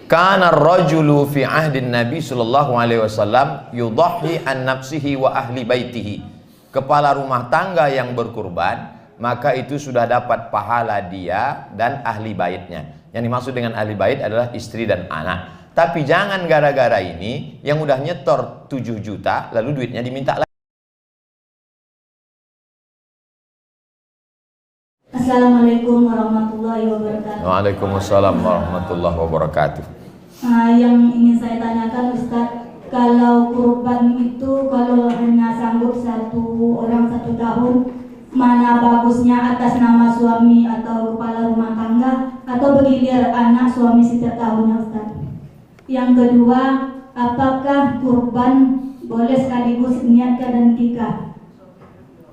Kana ar-rajulu fi ahdin Nabi sallallahu alaihi wasallam yudahhi an nafsihi wa ahli baitihi. Kepala rumah tangga yang berkurban, maka itu sudah dapat pahala dia dan ahli baitnya. Yang dimaksud dengan ahli bait adalah istri dan anak. Tapi jangan gara-gara ini yang udah nyetor 7 juta lalu duitnya diminta lagi. Assalamualaikum warahmatullahi wabarakatuh. Waalaikumsalam warahmatullahi wabarakatuh. Yang ingin saya tanyakan Ustadz, kalau kurban itu kalau hanya sanggup satu orang 1 tahun, mana bagusnya atas nama suami atau kepala rumah tangga atau bergilir anak suami setiap tahunnya Ustadz? Yang kedua, apakah kurban boleh sekaligus niatkan dan nikah?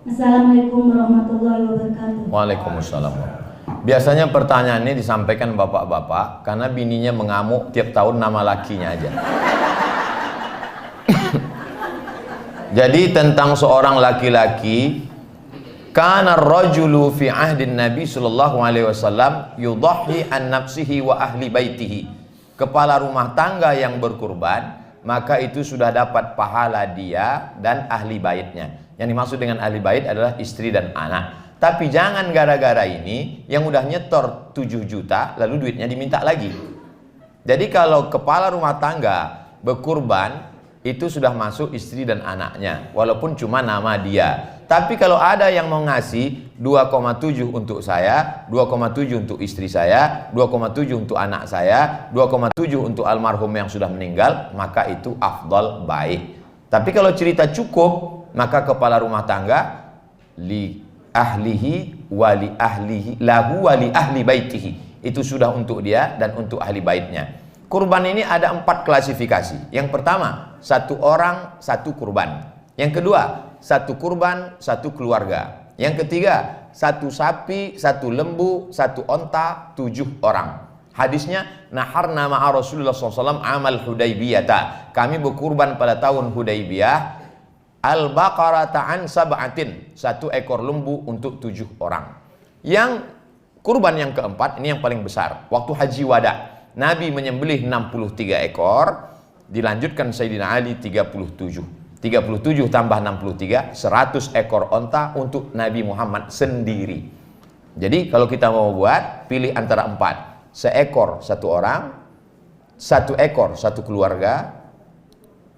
Assalamualaikum warahmatullahi wabarakatuh. Waalaikumsalam. Biasanya pertanyaan ini disampaikan bapak-bapak karena bininya mengamuk tiap tahun nama lakinya aja. Jadi tentang seorang laki-laki, kana ar-rajulu fi ahdin Nabi sallallahu alaihi wasallam yudahhi an nafsihi wa ahli baitihi. Kepala rumah tangga yang berkurban, maka itu sudah dapat pahala dia dan ahli baitnya. Yang dimaksud dengan ahli bait adalah istri dan anak. Tapi jangan gara-gara ini yang udah nyetor 7 juta lalu duitnya diminta lagi. Jadi kalau kepala rumah tangga berkurban itu sudah masuk istri dan anaknya, walaupun cuma nama dia. Tapi kalau ada yang mau ngasih 2,7 untuk saya, 2,7 untuk istri saya, 2,7 untuk anak saya, 2,7 untuk almarhum yang sudah meninggal, maka itu afdal baik. Tapi kalau cerita cukup, maka kepala rumah tangga li ahlihi wali ahlihi lahu wali ahli baitihi, itu sudah untuk dia dan untuk ahli baitnya. Kurban ini ada 4 klasifikasi. Yang pertama, 1 orang 1 kurban. Yang kedua, 1 kurban 1 keluarga. Yang ketiga, 1 sapi 1 lembu 1 onta 7 orang. Hadisnya, naharna ma'a Rasulullah SAW amal Hudaybiyata. Kami berkurban pada tahun Hudaybiyah al-baqarata an sab'atin, 1 ekor lembu untuk 7 orang. Yang kurban yang keempat, ini yang paling besar. Waktu haji wada, Nabi menyembelih 63 ekor, dilanjutkan Sayyidina Ali 37. 37 tambah 63, 100 ekor onta untuk Nabi Muhammad sendiri. Jadi kalau kita mau buat, pilih antara 4. Seekor 1 orang, 1 ekor 1 keluarga,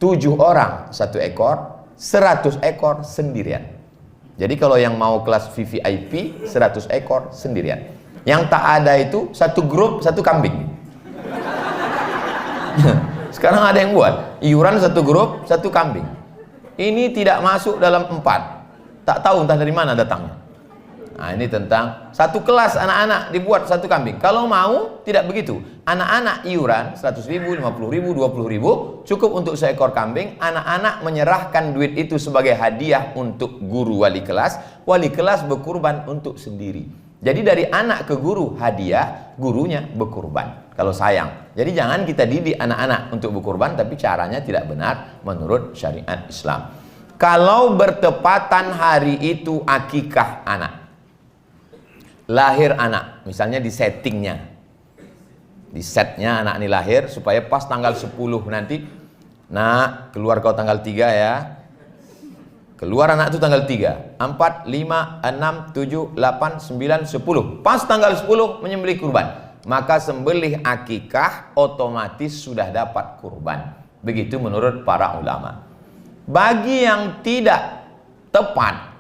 7 orang 1 ekor, 100 ekor sendirian. Jadi kalau yang mau kelas VVIP 100 ekor sendirian. Yang tak ada itu 1 grup 1 kambing. Sekarang ada yang buat iuran 1 grup 1 kambing. Ini tidak masuk dalam 4. Tak tahu entah dari mana datangnya. Nah, ini tentang 1 kelas anak-anak dibuat 1 kambing. Kalau mau tidak begitu. Anak-anak iuran 100.000, 50.000, 20.000 cukup untuk seekor kambing. Anak-anak menyerahkan duit itu sebagai hadiah untuk guru wali kelas. Wali kelas berkurban untuk sendiri. Jadi dari anak ke guru hadiah, gurunya berkurban. Kalau sayang. Jadi jangan kita didik anak-anak untuk berkurban, tapi caranya tidak benar menurut syariat Islam. Kalau bertepatan hari itu akikah anak, lahir anak, misalnya di settingnya, di setnya anak ini lahir supaya pas tanggal 10 nanti, nah keluar kau tanggal 3 ya, keluar anak itu tanggal 3, 4, 5, 6, 7, 8, 9, 10, pas tanggal 10 menyembelih kurban, maka sembelih akikah otomatis sudah dapat kurban. Begitu menurut para ulama. Bagi yang tidak tepat,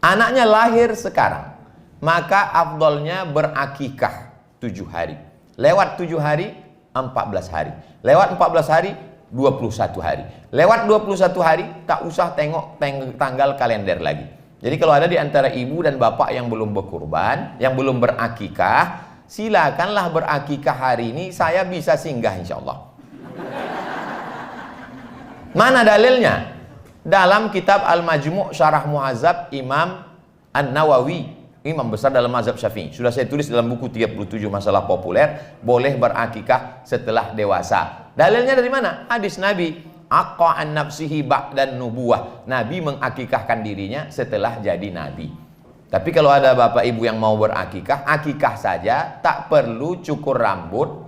anaknya lahir sekarang, maka afdolnya berakikah 7 hari. Lewat 7 hari, 14 hari. Lewat 14 hari, 21 hari. Lewat 21 hari, tak usah tengok tanggal kalender lagi. Jadi kalau ada di antara ibu dan bapak yang belum berkurban, yang belum berakikah, silakanlah berakikah hari ini, saya bisa singgah insya Allah. Mana dalilnya? Dalam kitab Al-Majmu' Syarah Muhadzab Imam An-Nawawi, imam besar dalam mazhab Syafi'i. Sudah saya tulis dalam buku 37 masalah populer, boleh berakikah setelah dewasa. Dalilnya dari mana? Hadis Nabi, aqqa an nafsihi ba'dan nubuwah. Nabi mengakikahkan dirinya setelah jadi nabi. Tapi kalau ada bapak ibu yang mau berakikah, akikah saja, tak perlu cukur rambut,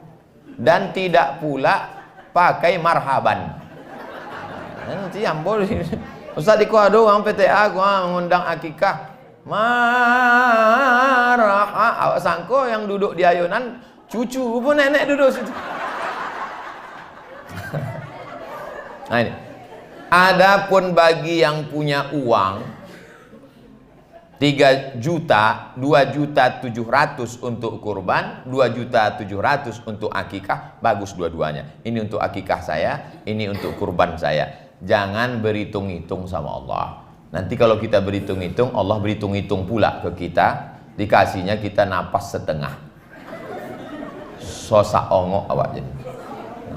dan tidak pula pakai marhaban. Nanti ambol Ustaz di Kuado orang PTA gua mengundang akikah marah. Awak sangko yang duduk di ayunan cucu pun nenek duduk situ. Nah ini. Adapun bagi yang punya uang 3 juta, 2.700.000 untuk kurban, 2.700.000 untuk akikah, bagus dua-duanya. Ini untuk akikah saya, ini untuk kurban saya. Jangan berhitung-hitung sama Allah. Nanti kalau kita berhitung-hitung, Allah berhitung-hitung pula ke kita, dikasihnya kita napas setengah. Sosa ongok awak jadi.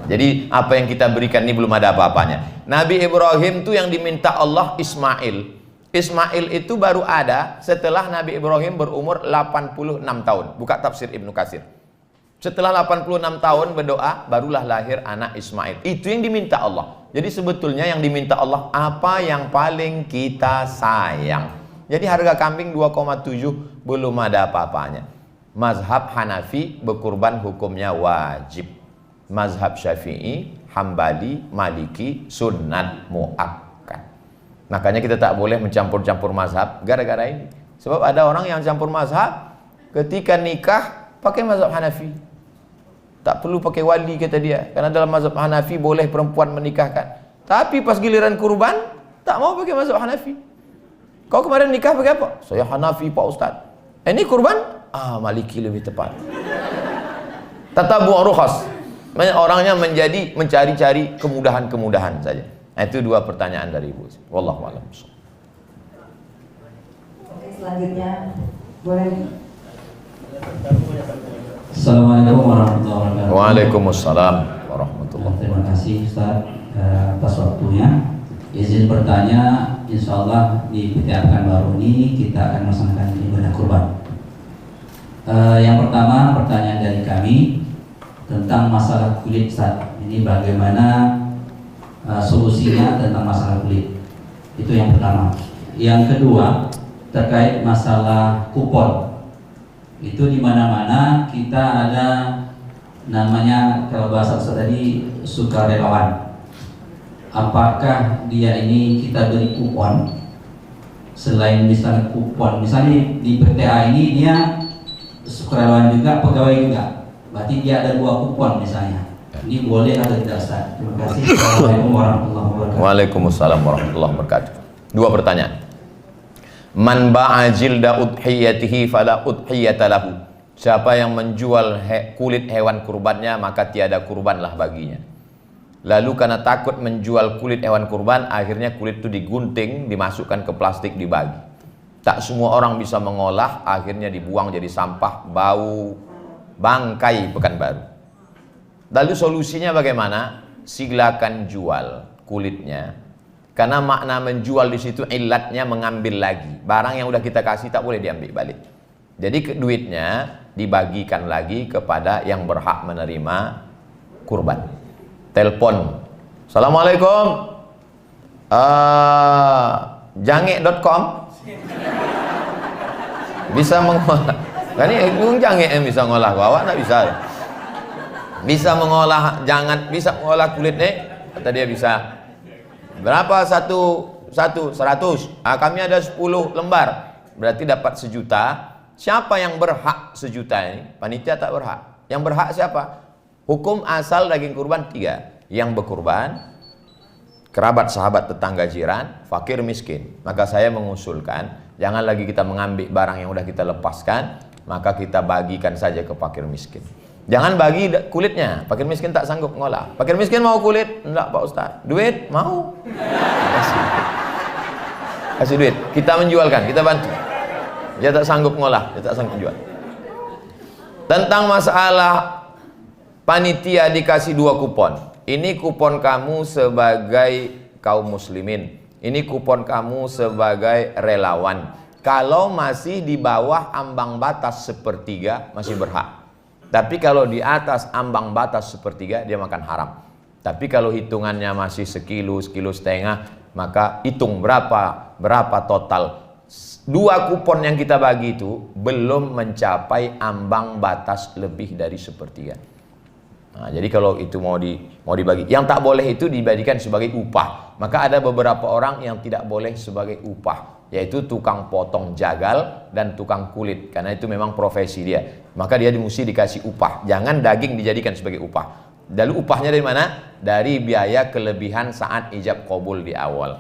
Jadi apa yang kita berikan ini belum ada apa-apanya. Nabi Ibrahim itu yang diminta Allah Ismail. Ismail itu baru ada setelah Nabi Ibrahim berumur 86 tahun. Buka tafsir Ibnu Katsir. Setelah 86 tahun berdoa, barulah lahir anak Ismail. Itu yang diminta Allah. Jadi sebetulnya yang diminta Allah apa yang paling kita sayang. Jadi harga kambing 2,7 belum ada apa-apanya. Mazhab Hanafi berkurban hukumnya wajib. Mazhab Syafi'i, Hambali, Maliki sunnat muakkad. Makanya kita tak boleh mencampur-campur mazhab gara-gara ini. Sebab ada orang yang campur mazhab, ketika nikah pakai mazhab Hanafi. Tak perlu pakai wali kata dia. Karena dalam mazhab Hanafi boleh perempuan menikahkan. Tapi pas giliran kurban tak mau pakai mazhab Hanafi. Kau kemarin nikah pakai apa? Saya Hanafi Pak Ustaz. Ini kurban? Maliki lebih tepat. Tatabu' rukhas. Orangnya menjadi mencari-cari kemudahan-kemudahan saja. Nah, itu 2 pertanyaan dari Ibu. Wallahu a'lam. Oke, selanjutnya boleh. Assalamualaikum warahmatullahi wabarakatuh. Waalaikumsalam warahmatullahi wabarakatuh. Terima kasih Ustaz atas waktunya. Izin bertanya, insya Allah di PTA Pekanbaru ini kita akan melaksanakan ibadah kurban. Yang pertama pertanyaan dari kami tentang masalah kulit Ustaz. Ini bagaimana solusinya tentang masalah kulit. Itu yang pertama. Yang kedua terkait masalah kupon. Itu di mana-mana kita ada namanya, kalau bahasa Ustaz tadi, sukarelawan. Apakah dia ini kita beri kupon selain misalnya kupon, misalnya di PTA ini dia sukarelawan juga, pegawai juga, berarti dia ada 2 kupon misalnya. Ini boleh atau tidak Ustaz? Terima kasih. Assalamualaikum warahmatullahi wabarakatuh. Waalaikumsalam warahmatullahi wabarakatuh. 2 pertanyaan. Man ba'a jilda udhiyatihi fala udhiyata lahu. Siapa yang menjual kulit hewan kurbannya, maka tiada kurbanlah baginya. Lalu karena takut menjual kulit hewan kurban, akhirnya kulit itu digunting, dimasukkan ke plastik, dibagi. Tak semua orang bisa mengolah, akhirnya dibuang jadi sampah, bau bangkai Pekanbaru. Lalu solusinya bagaimana? Silakan jual kulitnya. Karena makna menjual di situ ilatnya mengambil lagi. Barang yang udah kita kasih tak boleh diambil balik. Jadi duitnya dibagikan lagi kepada yang berhak menerima kurban. Telepon. Assalamualaikum. Jange.com bisa mengolah. Kan ini jange yang bisa mengolah. Awak tak bisa. Bisa mengolah, jangan bisa mengolah kulit kata dia bisa. Berapa 100? Kami ada 10 lembar, berarti dapat 1 juta. Siapa yang berhak 1 juta ini? Panitia tak berhak. Yang berhak siapa? Hukum asal daging kurban 3. Yang berkurban, kerabat, sahabat, tetangga, jiran, fakir, miskin. Maka saya mengusulkan, jangan lagi kita mengambil barang yang sudah kita lepaskan, maka kita bagikan saja ke fakir miskin. Jangan bagi kulitnya, fakir miskin tak sanggup ngolah. Fakir miskin mau kulit? Enggak Pak Ustaz. Duit? Mau. Kasih duit, kita menjualkan, kita bantu. Dia tak sanggup ngolah, dia tak sanggup jual. Tentang masalah panitia dikasih 2 kupon. Ini kupon kamu sebagai kaum muslimin. Ini kupon kamu sebagai relawan. Kalau masih di bawah ambang batas 1/3 masih berhak. Tapi kalau di atas ambang batas 1/3 dia makan haram. Tapi kalau hitungannya masih sekilo, sekilo setengah, maka hitung berapa total. 2 kupon yang kita bagi itu belum mencapai ambang batas lebih dari 1/3. Nah, jadi kalau itu mau dibagi, yang tak boleh itu dibagikan sebagai upah. Maka ada beberapa orang yang tidak boleh sebagai upah, yaitu tukang potong jagal dan tukang kulit, karena itu memang profesi dia. Maka dia mesti dikasih upah. Jangan daging dijadikan sebagai upah. Lalu upahnya dari mana? Dari biaya kelebihan saat ijab qabul di awal.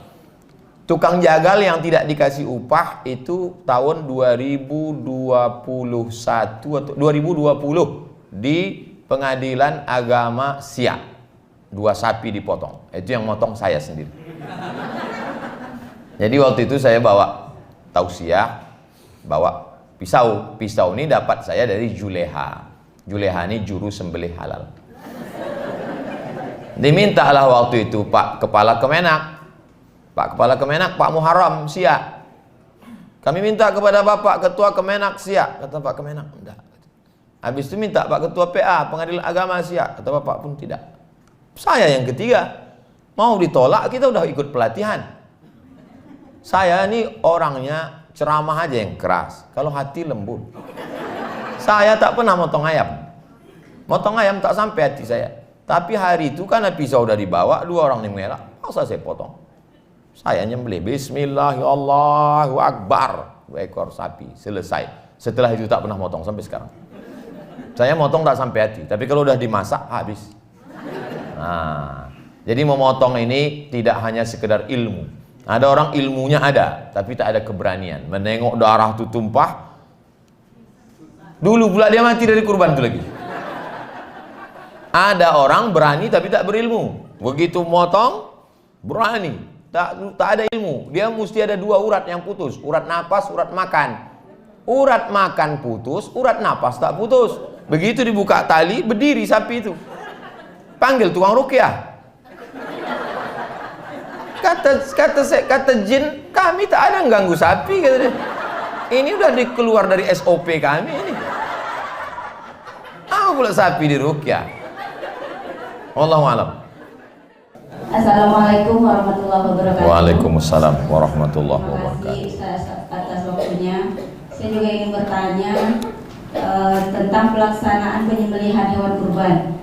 Tukang jagal yang tidak dikasih upah itu tahun 2021 atau 2020 di Pengadilan Agama Siak. 2 sapi dipotong. Itu yang motong saya sendiri. Jadi waktu itu saya bawa tausiah, bawa pisau. Pisau ini dapat saya dari Juleha. Juleha ini juru sembelih halal. Dimintalah waktu itu Pak Kepala Kemenak, Pak Muharram Siak. Kami minta kepada Bapak Ketua Kemenak Siak. Kata Pak Kemenak, enggak. Habis itu minta Pak Ketua PA Pengadilan Agama Siak. Kata Bapak pun tidak. Saya yang ketiga, mau ditolak, kita udah ikut pelatihan. Saya ini orangnya ceramah aja yang keras, kalau hati lembut. Saya tak pernah motong ayam. Motong ayam tak sampai hati saya. Tapi hari itu karena pisau udah dibawa, 2 orang yang mengelak, masa saya potong. Saya nyembelih, bismillah, Allahu Akbar, 2 ekor sapi, selesai. Setelah itu tak pernah motong sampai sekarang. Saya motong tak sampai hati, tapi kalau udah dimasak, habis. Nah, jadi memotong ini tidak hanya sekedar ilmu. Ada orang ilmunya ada, tapi tak ada keberanian. Menengok darah itu tumpah, dulu pula dia mati dari kurban itu lagi. Ada orang berani tapi tak berilmu. Begitu motong, berani. Tak ada ilmu. Dia mesti ada 2 urat yang putus. Urat napas, urat makan. Urat makan putus, urat napas tak putus. Begitu dibuka tali, berdiri sapi itu. Panggil tukang ruqyah. Kata jin, kami tak ada ganggu sapi, kata dia. Ini udah dikeluar dari SOP kami ini. Apa pula sapi di ruqyah? Wallahu a'lam. Assalamualaikum warahmatullahi wabarakatuh. Waalaikumsalam warahmatullahi wabarakatuh. Terima kasih Ustaz atas waktunya. Saya juga ingin bertanya tentang pelaksanaan penyembelihan hewan kurban.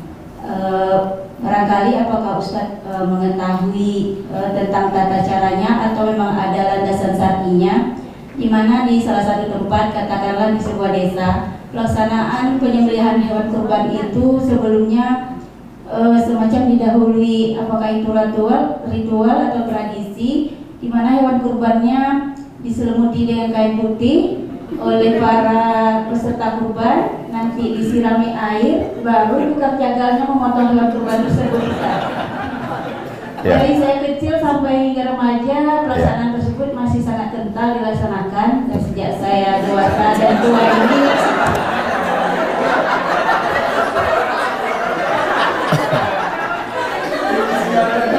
Barangkali apakah Ustaz mengetahui tentang tata caranya atau memang ada landasan syar'inya, di mana di salah satu tempat, katakanlah di sebuah desa, pelaksanaan penyembelihan hewan kurban itu sebelumnya semacam didahului, apakah itu ritual atau tradisi, di mana hewan kurbannya diselimuti dengan kain putih oleh para peserta kurban, nanti disirami air, baru tukang jagalnya memotong hewan kurban tersebut. Dari saya kecil sampai hingga remaja, pelaksanaan tersebut masih sangat kental dilaksanakan, dan sejak saya dewasa dan tua ini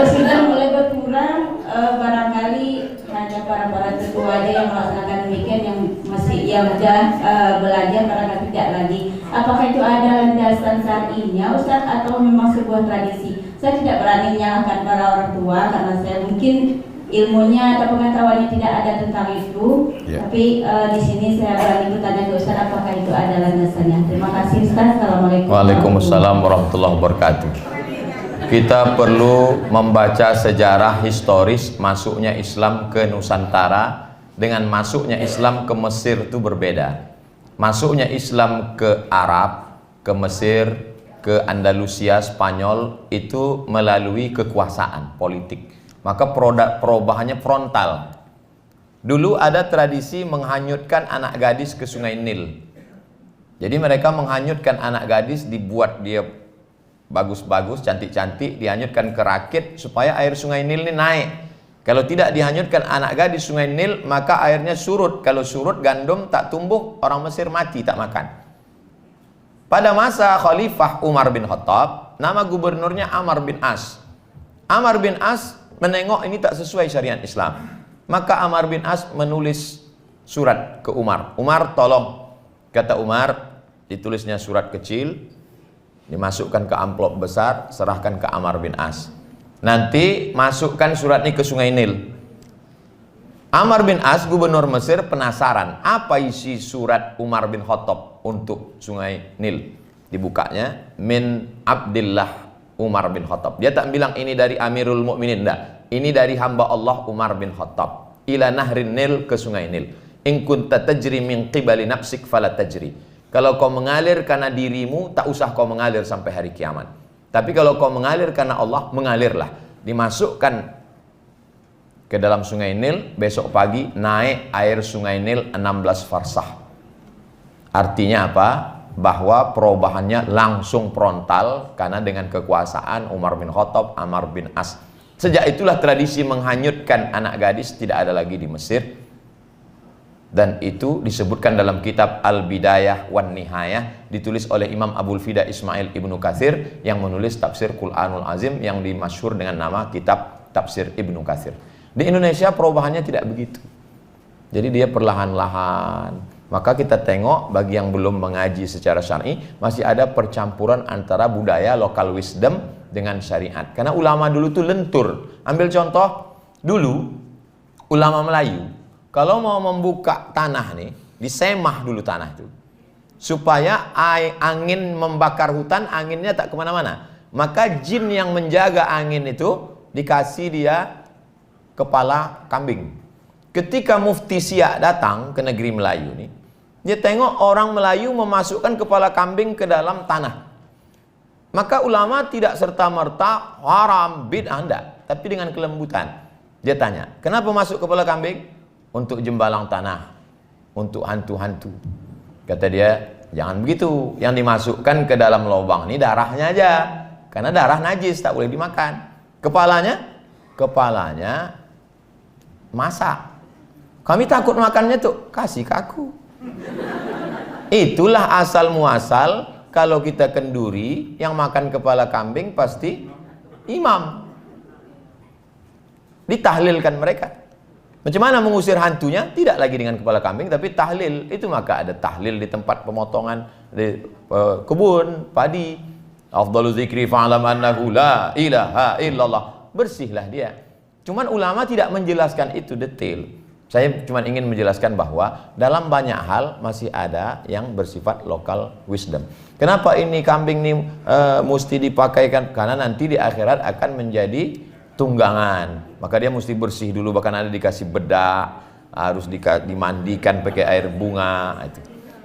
sudah mulai berkurang. Barangkali hanya para tetua aja yang melaksanakan demikian, yang sudah belajar barangkali tidak lagi. Apakah itu ada landasan syar'inya Ustaz atau memang sebuah tradisi? Saya tidak berani menyalahkan para orang tua karena saya mungkin ilmunya atau pengetahuannya tidak ada tentang itu. Tapi di sini saya berani bertanya ke Ustaz, apakah itu ada landasannya? Terima kasih Ustaz. Assalamualaikum. Waalaikumsalam warahmatullahi wabarakatuh. Kita perlu membaca sejarah historis masuknya Islam ke Nusantara dengan masuknya Islam ke Mesir itu berbeda. Masuknya Islam ke Arab, ke Mesir, ke Andalusia, Spanyol itu melalui kekuasaan politik. Maka perubahannya frontal. Dulu ada tradisi menghanyutkan anak gadis ke Sungai Nil. Jadi mereka menghanyutkan anak gadis, dibuat dia bagus-bagus, cantik-cantik, dihanyutkan ke rakit supaya air Sungai Nil ini naik. Kalau tidak dihanyutkan anak gadis Sungai Nil, maka airnya surut. Kalau surut, gandum tak tumbuh, orang Mesir mati, tak makan. Pada masa Khalifah Umar bin Khattab, nama gubernurnya Amr bin As. Amr bin As menengok ini tak sesuai syariat Islam. Maka Amr bin As menulis surat ke Umar. Umar tolong, kata Umar, ditulisnya surat kecil, dimasukkan ke amplop besar, serahkan ke Amr bin As. Nanti masukkan surat ini ke Sungai Nil. Amr bin As, gubernur Mesir, penasaran apa isi surat Umar bin Khattab untuk Sungai Nil. dibukanya min Abdillah Umar bin Khattab. Dia tak bilang ini dari Amirul Mukminin, enggak. Ini dari hamba Allah Umar bin Khattab. Ila nahrin Nil, ke sungai Nil. In kunta tajri min qibali nafsik fala tajri. Kalau kau mengalir karena dirimu, tak usah kau mengalir sampai hari kiamat. Tapi kalau kau mengalir karena Allah, mengalirlah. Dimasukkan ke dalam sungai Nil, besok pagi naik air sungai Nil 16 farsah. Artinya apa? Bahwa perubahannya langsung frontal karena dengan kekuasaan Umar bin Khattab, Amr bin As. Sejak itulah tradisi menghanyutkan anak gadis tidak ada lagi di Mesir. Dan itu disebutkan dalam kitab Al-Bidayah wan Nihayah, ditulis oleh Imam Abul Fida Ismail Ibnu Katsir yang menulis tafsir Qur'anul Azim yang dimasyhur dengan nama kitab Tafsir Ibnu Katsir. Di Indonesia perubahannya tidak begitu. Jadi dia perlahan-lahan. Maka kita tengok bagi yang belum mengaji secara syar'i masih ada percampuran antara budaya lokal wisdom dengan syariat. Karena ulama dulu tuh lentur. Ambil contoh dulu ulama Melayu kalau mau membuka tanah nih, disemah dulu tanah itu supaya angin membakar hutan, anginnya tak kemana-mana. Maka jin yang menjaga angin itu dikasih dia kepala kambing. Ketika Mufti Siak datang ke negeri Melayu nih, dia tengok orang Melayu memasukkan kepala kambing ke dalam tanah. Maka ulama tidak serta-merta haram, bid'ah, enggak, tapi dengan kelembutan. Dia tanya, kenapa masuk kepala kambing? Untuk jembalang tanah, untuk hantu-hantu. Kata dia, jangan begitu. Yang dimasukkan ke dalam lubang ini darahnya aja, karena darah najis, tak boleh dimakan. Kepalanya masak. Kami takut makannya tuh, kasih ke aku. Itulah asal muasal kalau kita kenduri yang makan kepala kambing pasti imam. Ditahlilkan mereka. Macam mana mengusir hantunya? Tidak lagi dengan kepala kambing, tapi tahlil. Itu maka ada tahlil di tempat pemotongan di kebun padi. Afdalu zikri fa'alam annahu la ilaha illallah. Bersihlah dia. Cuman ulama tidak menjelaskan itu detail. Saya cuma ingin menjelaskan bahwa dalam banyak hal masih ada yang bersifat local wisdom. Kenapa ini kambing ini mesti dipakaikan? Karena nanti di akhirat akan menjadi tunggangan. Maka dia mesti bersih dulu, bahkan ada dikasih bedak, harus dimandikan pakai air bunga.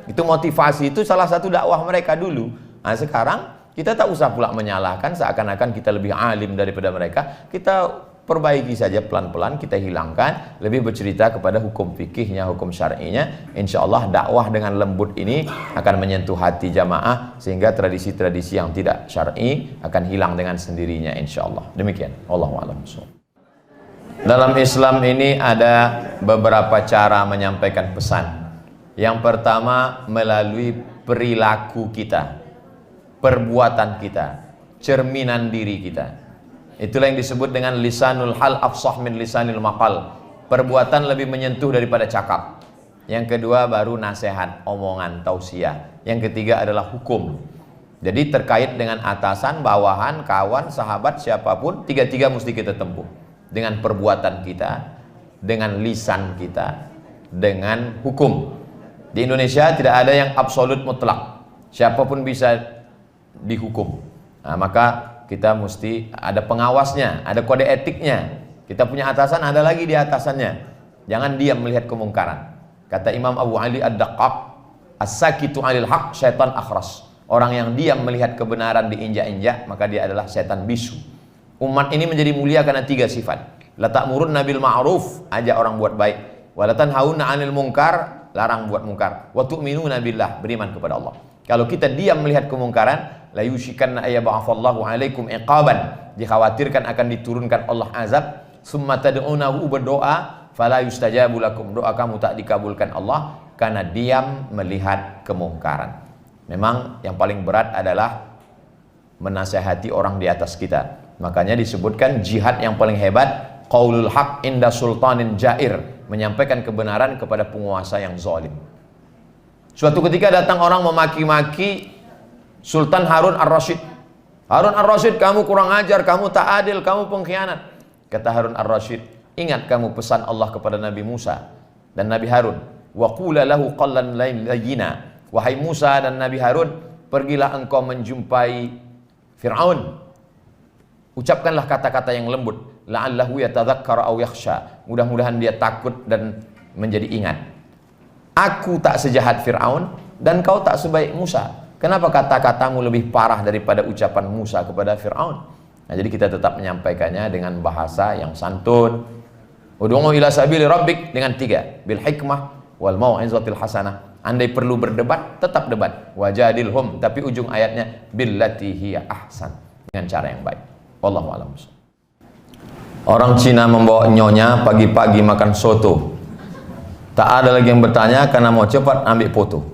Itu motivasi, itu salah satu dakwah mereka dulu. Nah, sekarang kita tak usah pula menyalahkan seakan-akan kita lebih alim daripada mereka. Kita perbaiki saja pelan-pelan, kita hilangkan, lebih bercerita kepada hukum fikihnya, hukum syar'inya. Insya Allah dakwah dengan lembut ini akan menyentuh hati jamaah sehingga tradisi-tradisi yang tidak syar'i akan hilang dengan sendirinya, insya Allah. Demikian. Wallahu a'lam. Dalam Islam ini ada beberapa cara menyampaikan pesan. Yang pertama melalui perilaku kita, perbuatan kita, cerminan diri kita. Itulah yang disebut dengan lisanul hal afsah min lisanil maqal. Perbuatan lebih menyentuh daripada cakap. Yang kedua baru nasihat, omongan, tausiah. Yang ketiga adalah hukum. Jadi terkait dengan atasan, bawahan, kawan, sahabat, siapapun, tiga-tiga mesti kita tempuh. Dengan perbuatan kita, dengan lisan kita, dengan hukum. Di Indonesia tidak ada yang absolut mutlak. Siapapun bisa dihukum. Nah, maka kita mesti ada pengawasnya, ada kode etiknya. Kita punya atasan, ada lagi di atasannya. Jangan diam melihat kemungkaran. Kata Imam Abu Ali Ad-Daqqaq, as-sakitu 'anil haq syaitan akhras. Orang yang diam melihat kebenaran diinjak-injak, maka dia adalah setan bisu. Umat ini menjadi mulia karena tiga sifat. La ta'murunna bil ma'ruf, ajak orang buat baik. Wa la tanhauna 'anil munkar, larang buat munkar. Wa tu'minuna billah, beriman kepada Allah. Kalau kita diam melihat kemungkaran, la yushikanna ayyab'atsallahu 'alaikum iqaban, dikhawatirkan akan diturunkan Allah azab. Summa tad'unahu, berdoa, fala yustajabu lakum, doa kamu tak dikabulkan Allah karena diam melihat kemungkaran. Memang yang paling berat adalah menasehati orang di atas kita. Makanya disebutkan jihad yang paling hebat qaulul haq inda sultanin jair, menyampaikan kebenaran kepada penguasa yang zalim. Suatu ketika datang orang memaki-maki Sultan Harun Ar-Rasyid. Harun Ar-Rasyid, kamu kurang ajar, kamu tak adil, kamu pengkhianat. Kata Harun Ar-Rasyid, ingat kamu pesan Allah kepada Nabi Musa dan Nabi Harun. Wa qula lahu qallan layyina. Wahai Musa dan Nabi Harun, pergilah engkau menjumpai Fir'aun. Ucapkanlah kata-kata yang lembut, la'allahu yatadzakkar aw yakhsha. Mudah-mudahan dia takut dan menjadi ingat. Aku tak sejahat Fir'aun dan kau tak sebaik Musa. Kenapa kata-katamu lebih parah daripada ucapan Musa kepada Fir'aun? Nah, jadi kita tetap menyampaikannya dengan bahasa yang santun. Ud'u ila sabili rabbik dengan 3, bil hikmah wal mau'izatil hasanah. Andai perlu berdebat, tetap debat. Wajadilhum, tapi ujung ayatnya billati hiya ahsan, dengan cara yang baik. Wallahu a'lam. Orang Cina membawa nyonya pagi-pagi makan soto. Tak ada lagi yang bertanya karena mau cepat ambil foto.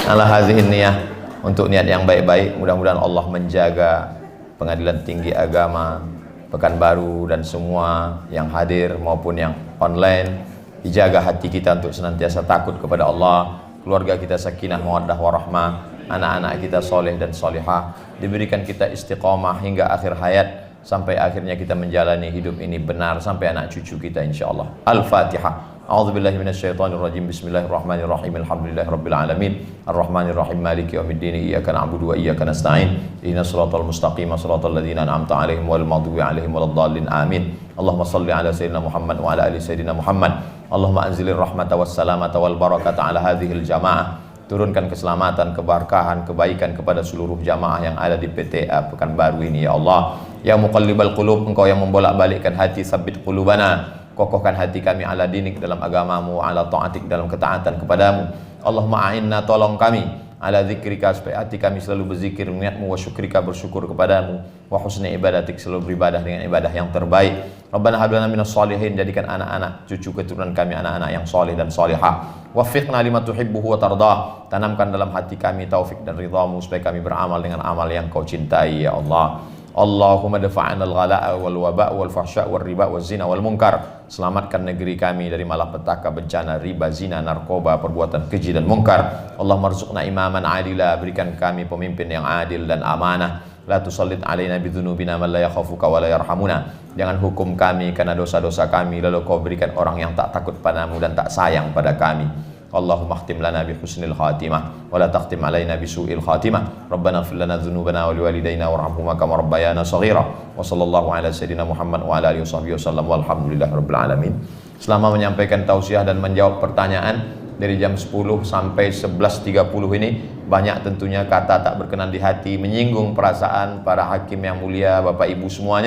Ala hazihin niyah, untuk niat yang baik-baik. Mudah-mudahan Allah menjaga Pengadilan Tinggi Agama Pekanbaru dan semua yang hadir maupun yang online. Dijaga hati kita untuk senantiasa takut kepada Allah, keluarga kita sakinah mawaddah warahmah, anak-anak kita soleh dan solihah, diberikan kita istiqomah hingga akhir hayat, sampai akhirnya kita menjalani hidup ini benar sampai anak cucu kita insyaallah. Al-Fatihah. A'udzubillahi minasyaitonirrajim. Bismillahirrahmanirrahim. Alhamdulillahirabbil alamin. Arrahmanirrahim. Maliki yaumiddin. Iyyaka na'budu wa iyyaka nasta'in. Ihdinas siratal mustaqim. Siratal ladzina an'amta 'alaihim ghairil maghdubi 'alaihim waladdallin. Amin. Allahumma shalli ala sayyidina Muhammad wa ala ali sayyidina Muhammad. Allahumma anzilir rahmata was salamata wal barakata ala hadhil jamaah. Turunkan keselamatan, keberkahan, kebaikan kepada seluruh jamaah yang ada di PTA Pekanbaru ini ya Allah. Ya muqallibal qulub, engkau yang membolak-balikkan hati, sabbit qulubana, kokohkan hati kami ala dinik dalam agamamu, ala ta'atik dalam ketaatan kepadamu. Allahumma a'inna, tolong kami ala zikrika, supaya hati kami selalu berzikir mengingatmu, wa syukrika, bersyukur kepadamu, wa husni ibadatik, selalu beribadah dengan ibadah yang terbaik. Rabbana hab lana minas shalihin, jadikan anak-anak cucu keturunan kami anak-anak yang soleh dan solihah. Waffiqna lima tuhibbuhu wa tardah, tanamkan dalam hati kami taufik dan ridhamu supaya kami beramal dengan amal yang kau cintai ya Allah. Allahumma dafa'na al-ghala'a wal waba' wal fahsya' wal riba wal zina wal munkar. Selamatkan negeri kami dari malapetaka, bencana, riba, zina, narkoba, perbuatan keji dan munkar. Allahumma rzuqna imaman adila, berikan kami pemimpin yang adil dan amanah. La tusallit alaina bidzunubina man la yakhafuka wa la yarhamuna. Jangan hukum kami karena dosa-dosa kami, lalu kau berikan orang yang tak takut padamu dan tak sayang pada kami. Allahumma khtim lana bi husnil khatimah wa la takhtim alaina bi su'il khatimah. Rabbana ighfir lana dzunubana wa liwalidayna warhamhuma kama rabbayana shaghira. Wa sallallahu ala sayyidina Muhammad wa ala alihi wasallam walhamdulillahirabbil alamin. Selama menyampaikan tausiah dan menjawab pertanyaan dari jam 10 sampai 11.30 ini, banyak tentunya kata tak berkenan di hati, menyinggung perasaan para hakim yang mulia, Bapak Ibu semuanya.